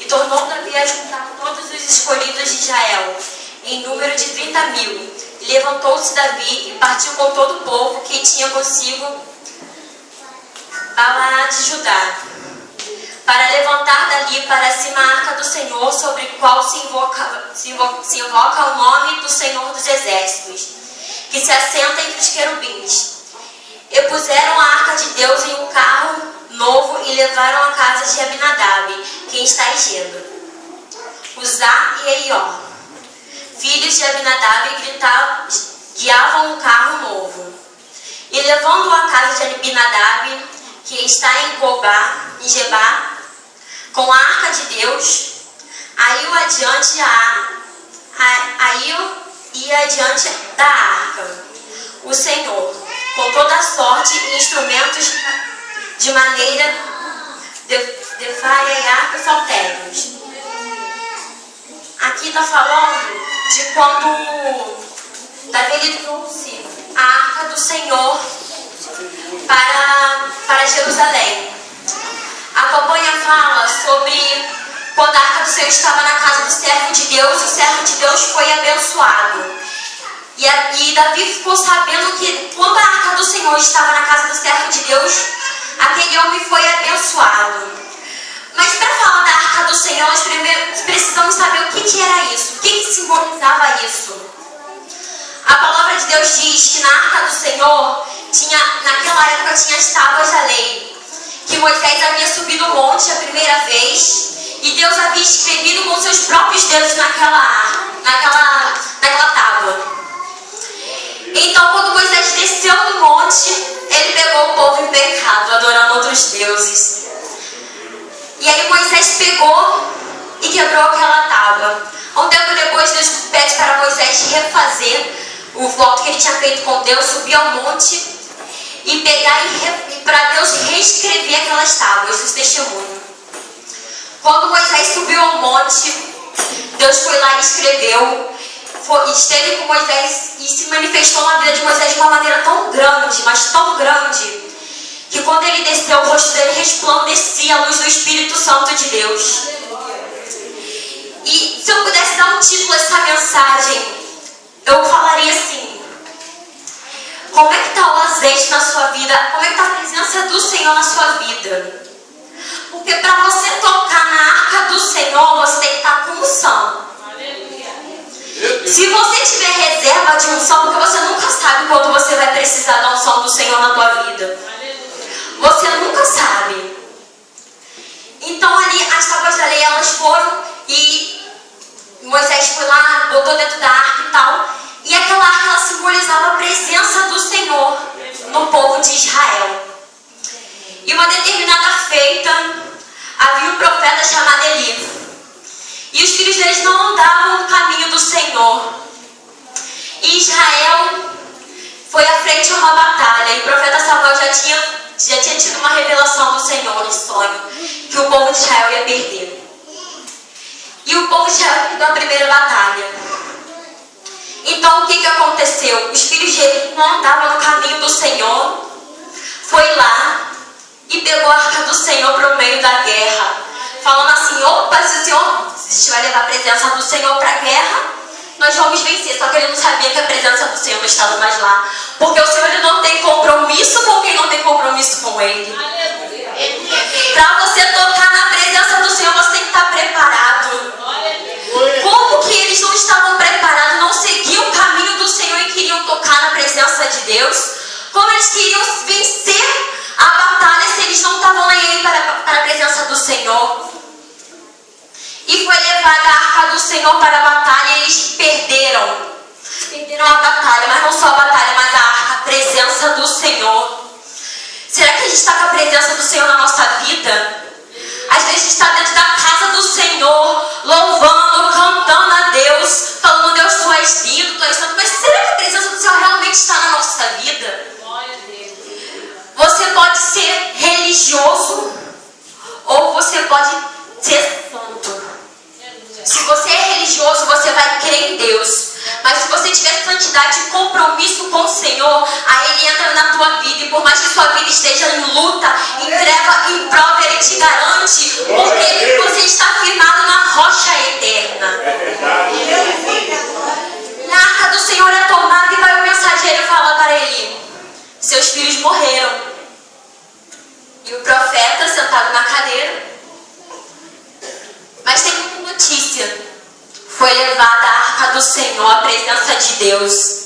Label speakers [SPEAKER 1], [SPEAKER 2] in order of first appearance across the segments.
[SPEAKER 1] E tornou Davi a juntar todos os escolhidos de Israel, em número de 30.000. E levantou-se Davi e partiu com todo o povo que tinha consigo Balaá de Judá, para levantar dali para cima a arca do Senhor, sobre a qual se invoca o nome do Senhor dos Exércitos, que se assenta entre os querubins. E puseram a arca de Deus em um carro novo e levaram à casa de Abinadab, quem está em Geba. Uzá e Eió, filhos de Abinadab, guiavam um carro novo. E levando-o à casa de Abinadab, que está em Gebá, com a arca de Deus, aí ia adiante da arca o Senhor, com toda sorte e instrumentos de maneira de farear saltérios. Aqui está falando de quando Davi trouxe a arca do Senhor para Jerusalém. A campanha fala sobre quando a arca do Senhor estava na casa do servo de Deus, o servo de Deus foi abençoado. E Davi ficou sabendo que quando a arca do Senhor estava na casa do servo de Deus, aquele homem foi abençoado. Mas para falar da arca do Senhor, nós primeiro precisamos saber o que era isso, o que simbolizava isso. A palavra de Deus diz que na arca do Senhor, naquela época tinha as tábuas da lei, que Moisés havia subido o monte a primeira vez, e Deus havia escrevido com seus próprios dedos naquela tábua. Então, quando Moisés desceu do monte, ele pegou o povo em pecado, adorando outros deuses. E aí Moisés pegou e quebrou aquela tábua. Um tempo depois, Deus pede para Moisés refazer o voto que ele tinha feito com Deus, subir ao monte e pegar e para Deus reescrever aquelas tábuas, os testemunhos. Quando Moisés subiu ao monte, Deus foi lá e escreveu, esteve com Moisés e se manifestou na vida de Moisés de uma maneira tão grande, mas tão grande, que quando ele desceu, o rosto dele resplandecia a luz do Espírito Santo de Deus. E se eu pudesse dar um título a essa mensagem, eu falaria assim: como é que está o azeite na sua vida? Como é que está a presença do Senhor na sua vida? Porque para você tocar na arca do Senhor, você tem que estar com unção. Se você tiver reserva de unção, porque você nunca sabe quando você vai precisar da unção do Senhor na tua vida. Você nunca sabe. Então ali as tábuas da lei, elas foram e Moisés foi lá, botou dentro da arca e tal. E aquela arca, ela simbolizava a presença do Senhor no povo de Israel. E uma determinada feita, havia um profeta chamado Eli. E os filhos deles não andavam no caminho do Senhor. E Israel foi à frente a uma batalha. E o profeta Samuel já tinha tido uma revelação do Senhor em sonho, que o povo de Israel ia perder. E o povo de Israel perdeu a primeira batalha. Então o que aconteceu? Os filhos de Eli não andavam no caminho do Senhor. Foi lá e pegou a arca do Senhor para o meio da guerra, falando assim: opa, se o Senhor, a gente vai levar a presença do Senhor para a guerra, nós vamos vencer. Só que ele não sabia que a presença do Senhor não estava mais lá, porque o Senhor, ele não tem compromisso com quem não tem compromisso com Ele. Para você tocar na presença do Senhor, você tem que estar preparado. Como que eles não estavam preparados, não seguiam o caminho do Senhor e queriam tocar na presença de Deus? Como eles queriam vencer a batalha se eles não estavam aí para a presença do Senhor? E foi levada a arca do Senhor para a batalha e eles perderam. Perderam a batalha, mas não só a batalha, mas a arca, a presença do Senhor. Será que a gente está com a presença do Senhor na nossa vida? Às vezes a gente está dentro da casa do Senhor, louvando, cantando a Deus, falando: Deus, tu és lindo, tu és santo. Mas será que a presença do Senhor realmente está na nossa vida? Você pode ser religioso ou você pode ser santo. Se você é religioso, você vai crer em Deus. Mas se você tiver santidade e compromisso com o Senhor, aí Ele entra na tua vida. E por mais que sua vida esteja em luta, em treva, em prova, Ele te garante, porque você está firmado 15, foi levada a arca do Senhor, a presença de Deus.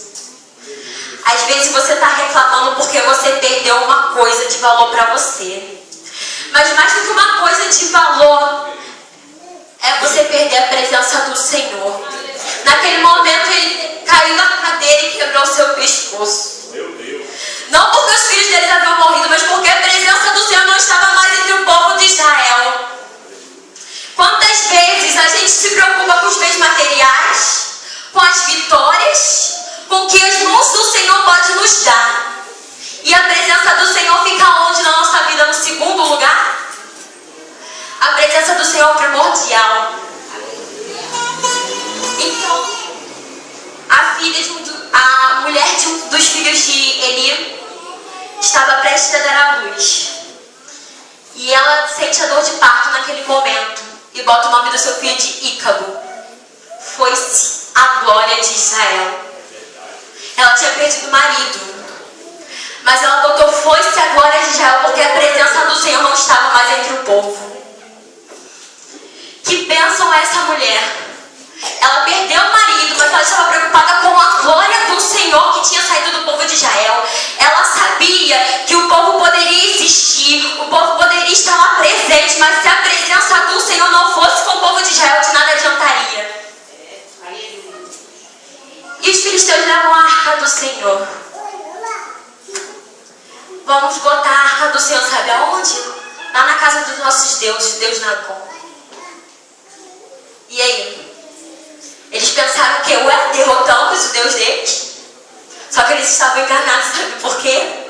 [SPEAKER 1] Às vezes você está reclamando porque você perdeu uma coisa de valor para você. Mas mais do que uma coisa de valor, é você perder a presença do Senhor. Naquele momento ele caiu na cadeira e quebrou o seu pescoço.
[SPEAKER 2] Meu Deus.
[SPEAKER 1] Não porque os filhos deles haviam morrido, mas porque a presença do Senhor não estava mais entre o povo de Israel. Quantas vezes a gente se preocupa com os bens materiais, com as vitórias, com o que as mãos do Senhor podem nos dar. E a presença do Senhor fica onde na nossa vida? No segundo lugar? A presença do Senhor é primordial. Então, a mulher dos filhos de Eli estava prestes a dar à luz. E ela sente a dor de parto naquele momento e bota o nome do seu filho de Ícaro. Foi-se a glória de Israel. Ela tinha perdido o marido, mas ela botou foi-se a glória de Israel porque a presença do Senhor não estava mais entre o povo. Que bênção é essa mulher? Ela perdeu o marido, mas ela estava preocupada com a glória do Senhor que tinha saído do povo de Israel. Ela sabia que o povo poderia existir, o povo poderia estar lá presente, mas se a presença do Senhor não fosse com o povo de Israel, de nada adiantaria. E os filisteus levam a arca do Senhor. Vamos botar a arca do Senhor, sabe aonde? Lá na casa dos nossos deuses, Deus Nacon. E aí? Eles pensaram que derrotamos o Deus deles. Só que eles estavam enganados, sabe por quê?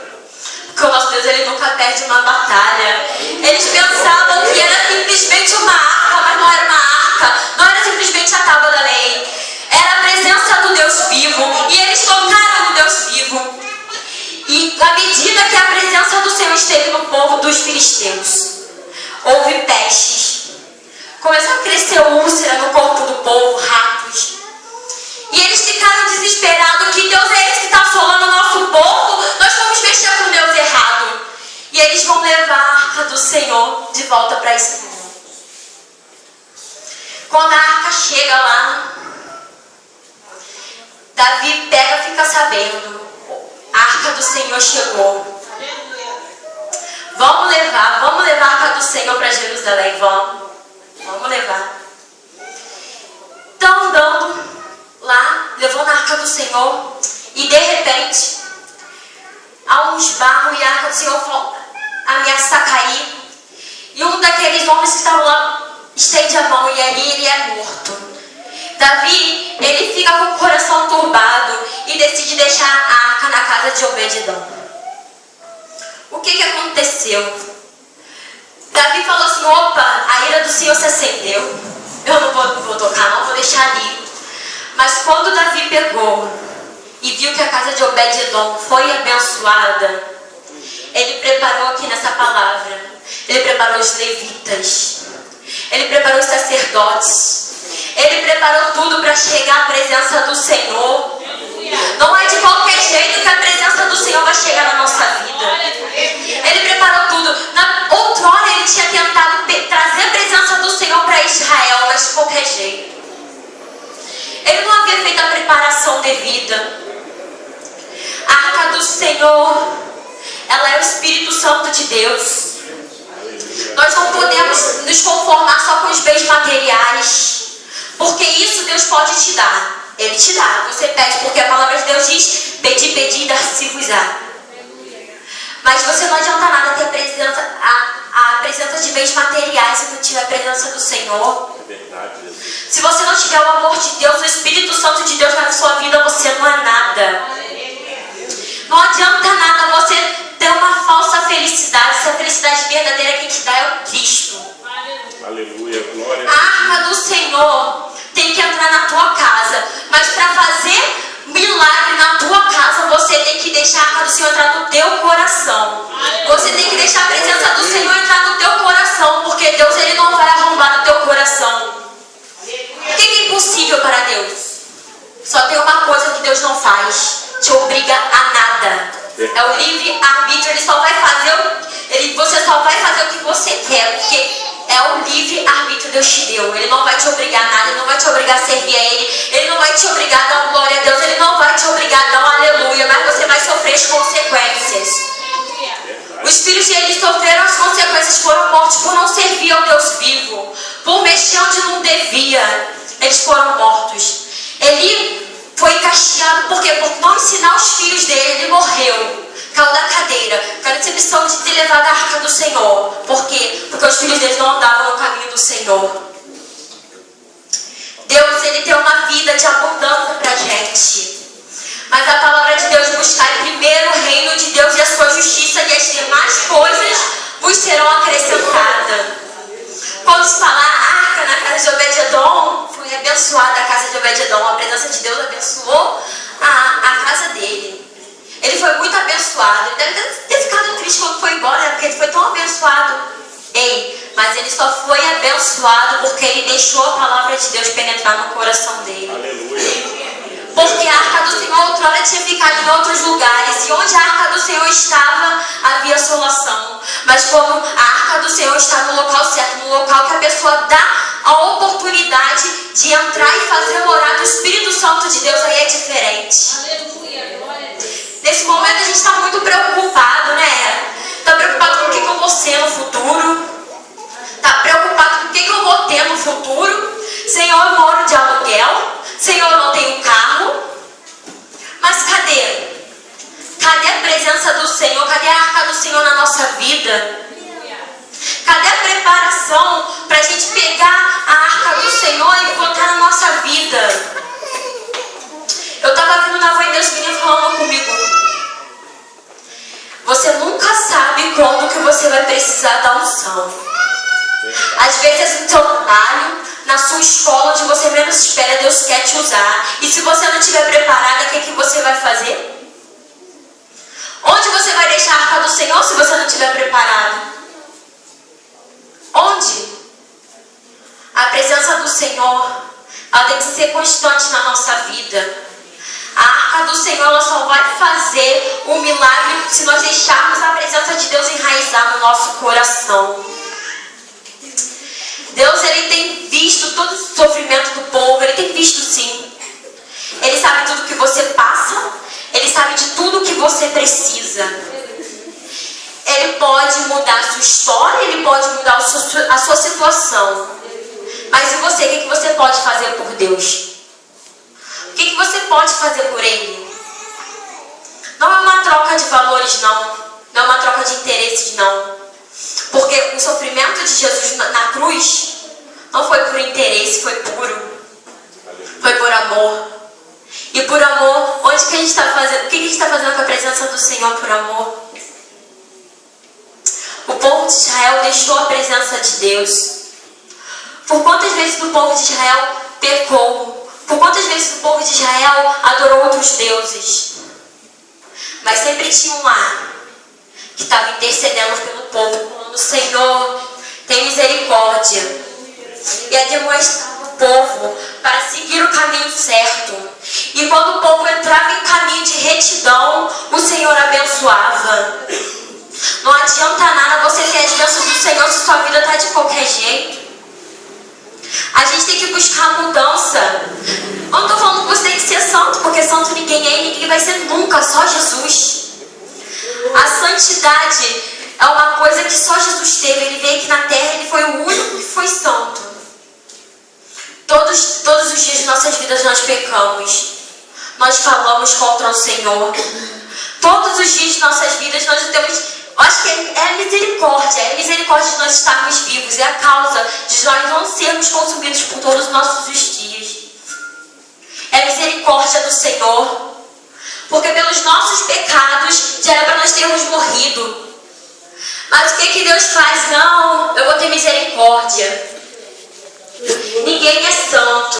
[SPEAKER 1] Porque o nosso Deus, ele nunca perde uma batalha. Eles pensavam que era simplesmente uma arca, mas não era uma arca. Não era simplesmente a tábua da lei. Era a presença do Deus vivo. E eles tocaram no Deus vivo. E à medida que a presença do Senhor esteve no povo dos filisteus, houve pestes. Começou a crescer úlcera no corpo do povo, ratos. E eles ficaram desesperados. Que Deus é esse que está assolando o nosso povo? Nós vamos mexer com Deus errado. E eles vão levar a arca do Senhor de volta para Israel. Quando a arca chega lá, Davi pega e fica sabendo. A arca do Senhor chegou. Vamos levar a arca do Senhor para Jerusalém, vamos levar. Estão andando lá, levando a arca do Senhor, e de repente, há uns barros e a arca do Senhor ameaça cair, e um daqueles homens que estavam lá estende a mão, e ali ele é morto. Davi, ele fica com o coração turbado e decide deixar a arca na casa de Obed-edom. O que aconteceu? Davi falou assim: opa, a ira do Senhor se acendeu. Eu não vou tocar, não vou deixar ali. Mas quando Davi pegou e viu que a casa de Obed-edom foi abençoada, ele preparou aqui nessa palavra. Ele preparou os levitas. Ele preparou os sacerdotes. Ele preparou tudo para chegar à presença do Senhor. Não é de qualquer jeito que a presença do Senhor vai chegar na nossa vida. Ele preparou tudo. Na outrora ele tinha tentado trazer a presença do Senhor para Israel, mas de qualquer jeito. Ele não havia feito a preparação devida. A arca do Senhor, ela é o Espírito Santo de Deus. Nós não podemos nos conformar só com os bens materiais, porque isso Deus pode te dar. Ele te dá, você pede, porque a palavra de Deus diz: pedi, pedi, dar-se-vos-á. Mas você não adianta nada ter a presença de bens materiais se não tiver a presença do Senhor. Se você não tiver o amor de Deus, o Espírito Santo de Deus na sua vida, você não é nada. Não adianta nada você ter uma falsa felicidade, se a felicidade verdadeira quem te dá é o Cristo.
[SPEAKER 2] Aleluia, glória.
[SPEAKER 1] A arca do Senhor tem que entrar na tua casa, mas para fazer milagre na tua casa, você tem que deixar a arca do Senhor entrar no teu coração. Você tem que deixar a presença do Senhor entrar no teu coração, porque Deus, ele não vai arrombar no teu coração. O que é impossível para Deus? Só tem uma coisa que Deus não faz: te obriga a nada. É o livre-arbítrio. Ele só vai fazer você só vai fazer o que você quer, porque é o livre-arbítrio. Deus te deu. Ele não vai te obrigar a nada, Ele não vai te obrigar a servir a Ele, Ele não vai te obrigar a dar glória a Deus, Ele não vai te obrigar a dar um aleluia, mas você vai sofrer as consequências. Os filhos de Eli sofreram as consequências, foram mortos por não servir ao Deus vivo, por mexer onde não devia. Eles foram mortos. Eli foi castigado por quê? Por não ensinar os filhos dele. Ele morreu, caiu da cadeira, com a decepção de ter levado a arca do Senhor. Por quê? Porque os filhos deles não andavam no caminho do Senhor. Deus, Ele tem uma vida de abundância pra gente. Mas a palavra de Deus: buscar primeiro o reino de Deus e a sua justiça, e as demais coisas vos serão acrescentadas. Quando se fala a arca na casa de Obed-Edom, foi abençoada a casa de Obed-Edom. A presença de Deus abençoou a casa dele. Ele foi muito abençoado. Ele deve ter ficado triste quando foi embora, porque ele foi tão abençoado. Mas ele só foi abençoado porque ele deixou a palavra de Deus penetrar no coração dele.
[SPEAKER 2] Aleluia.
[SPEAKER 1] Porque a arca do Senhor outrora tinha ficado em outros lugares, e onde a arca do Senhor estava, havia assolação. Mas como a arca do Senhor está no local certo, no local que a pessoa dá a oportunidade de entrar e fazer morar do Espírito Santo de Deus, aí é diferente. Nesse momento a gente está muito preocupado, né? Está preocupado com o que eu vou ser no futuro. Está preocupado com o que eu vou ter no futuro. Senhor, eu moro de aluguel. Senhor, eu não tenho carro. Mas cadê? Cadê a presença do Senhor? Cadê a arca do Senhor na nossa vida? Cadê a preparação para a gente pegar a arca do Senhor e botar na nossa vida? Eu estava vindo na voz Deus vinha falando comigo. Você nunca sabe quando que você vai precisar da unção. Às vezes no seu trabalho, na sua escola, onde você menos espera, Deus quer te usar. E se você não estiver preparada, o que você vai fazer? Onde você vai deixar a arca do Senhor se você não estiver preparado? Onde? A presença do Senhor, ela tem que ser constante na nossa vida. A arca do Senhor, ela só vai fazer um milagre se nós deixarmos a presença de Deus enraizar no nosso coração. Deus, Ele tem visto todo o sofrimento do povo. Ele tem visto sim. Ele sabe tudo que você passa. Ele sabe de tudo que você precisa. Ele pode mudar a sua história. Ele pode mudar a sua situação. Mas e você? O que você pode fazer por Deus? O que você pode fazer por Ele? Não é uma troca de valores, não. Não é uma troca de interesses, não. Porque o sofrimento de Jesus na cruz não foi por interesse, foi puro. Foi por amor. E por amor, onde que a gente está fazendo? O que a gente está fazendo com a presença do Senhor por amor? O povo de Israel deixou a presença de Deus. Por quantas vezes o povo de Israel pecou? Por quantas vezes o povo de Israel adorou outros deuses? Mas sempre tinha um lá que estava intercedendo pelo povo, falando: Senhor, tem misericórdia. E admoestava o povo para seguir o caminho certo. E quando o povo entrava em caminho de retidão, o Senhor abençoava. Não adianta nada você ter as bênçãos do Senhor se sua vida está de qualquer jeito. A gente tem que buscar mudança. Eu não estou falando que você tem que ser santo, porque santo ninguém é e ninguém vai ser nunca, só Jesus. A santidade é uma coisa que só Jesus teve. Ele veio aqui na terra, Ele foi o único que foi santo. Todos os dias de nossas vidas nós pecamos. Nós falamos contra o Senhor. Todos os dias de nossas vidas nós temos... Acho que é a misericórdia de nós estarmos vivos. É a causa de nós não sermos consumidos por todos os nossos dias. É a misericórdia do Senhor. Porque pelos nossos pecados já era para nós termos morrido. Mas o que Deus faz? Não, eu vou ter misericórdia. Ninguém é santo.